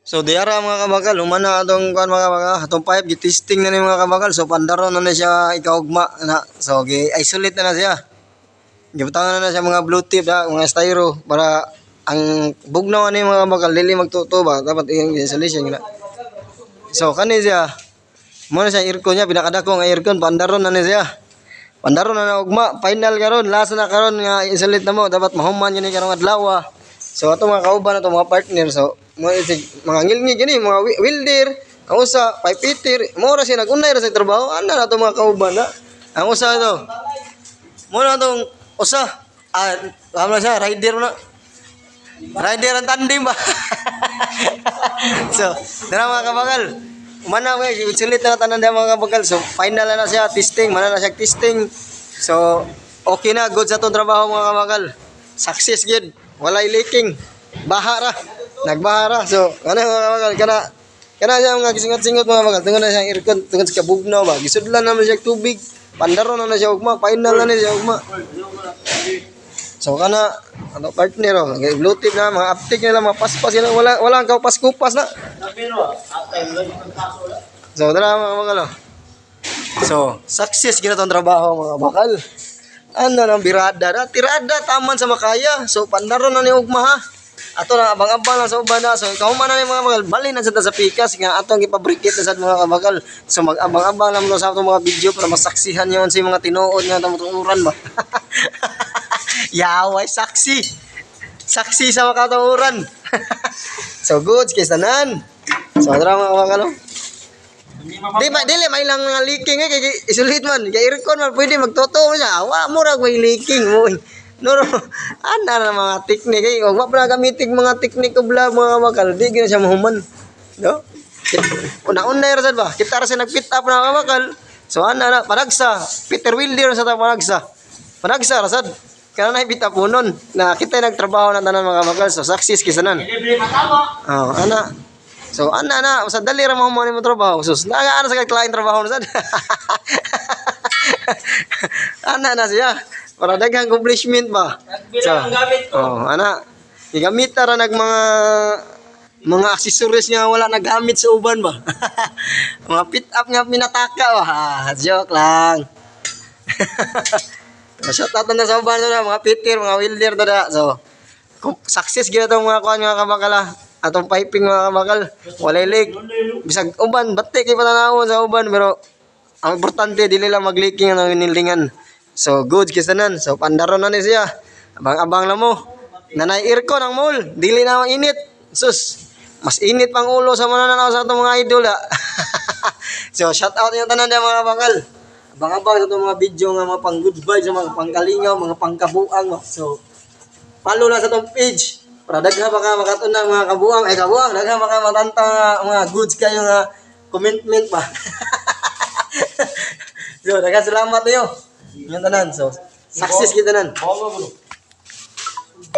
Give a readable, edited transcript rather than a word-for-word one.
So diara mga kabakal, humana atong kuan mga kabakal, atong pipe gi-testing na ni mga kabakal. So pandaron na siya ikaugma na. So gi-isolate na siya. Gibutangan na siya mga blue tip da, mga styro para ang bugnaw ani mga kabakal dili magtuto ba dapat yung isolation gina. So kani siya mo na siya aircon niya pinakadako nga aircon pandaron na ni siya. Pandaron na ugma, final karon, last na karon nga isolate na mo dapat mahuman yun ni karong adlaw. So ato mga kauban ato mga partner so mga ngilngi gini mga welder ang usa pipe fitter mo ra siya nagunay ra sa trabaho ana na to mga kauban na ang usa to mo na tong usa na siya rider na rider ang tandem ba so dara mga kabakal mana we sulit na tanan dia mga kabakal so final na siya testing mana na siya testing so okay na good sa tong trabaho mga kabakal success gid walay leaking baha ra nagbaha ra so ano mga kabakal kana siya mga gisingot-singot mga kabakal tungod na siya aircon tungod sa kabugnaw ba gisudlan naman siya tubig pandaron na siya ugma final na siya ugma so kana ano partner oh blue tip na mga uptick nila mga paspas nila wala ang kupas na so dara mga kabakal so success gina tong trabaho mga kabakal ano nang birada na tirada taman sa makaya so pandaron na ni ugma ha ato na abang-abang lang sa uban na so ikaw man na ni mga kabakal bali na sa pikas nga atong gipabrikit na sa mga kabakal so mag-abang-abang lang mo sa atong mga video para masaksihan yon sa mga tinuod nga tumuturan ba yaway saksi sa mga katuuran so goods kisanan so dara mga kabakal dili may lang nga leaking kay isulit man kay aircon man pwede magtoto siya awa mo ra may leaking mo no ana na mga teknik kay wa pa gamitin mga teknik og mga kabakal di gyud siya mahuman no una-una ra sad ba kita ra sa nag-fit up na kabakal so ana na panagsa Peter Wilder sa ta panagsa ra sad kana na fit up unon na kita nagtrabaho na tanan mga kabakal so success kisanan oh ana so ana na sa dali ra mo mo trabaho sus nagaan sa client trabaho na sad ana na siya para daghang accomplishment ba so oh ana gigamit ra nag mga accessories nga wala nagamit sa uban ba mga fit up nga pinataka ba joke lang shout out na sa uban na mga fitter mga welder da so success gid atong mga kuan nga kabakal atong piping mga kabakal walay leak bisag uban batik kay patanawon sa uban pero ang importante dili lang mag-leaking ang nillingan so good kisanan so pandaron na ni siya abang-abang lang mo nanay aircon ang mall dili na init sus mas init pang ulo sa manananaw sa atong mga idol so shout out yung tanan dia mga kabakal abang-abang sa itong mga video nga mga pang good vibes mga pangkalingaw mga pangkabuang so follow lang sa itong page para daghan pa ka makatunang mga kabuang daghan pa ka matanta mga goods kayo nga commitment pa so daghan salamat niyo yung tanan so success kita nan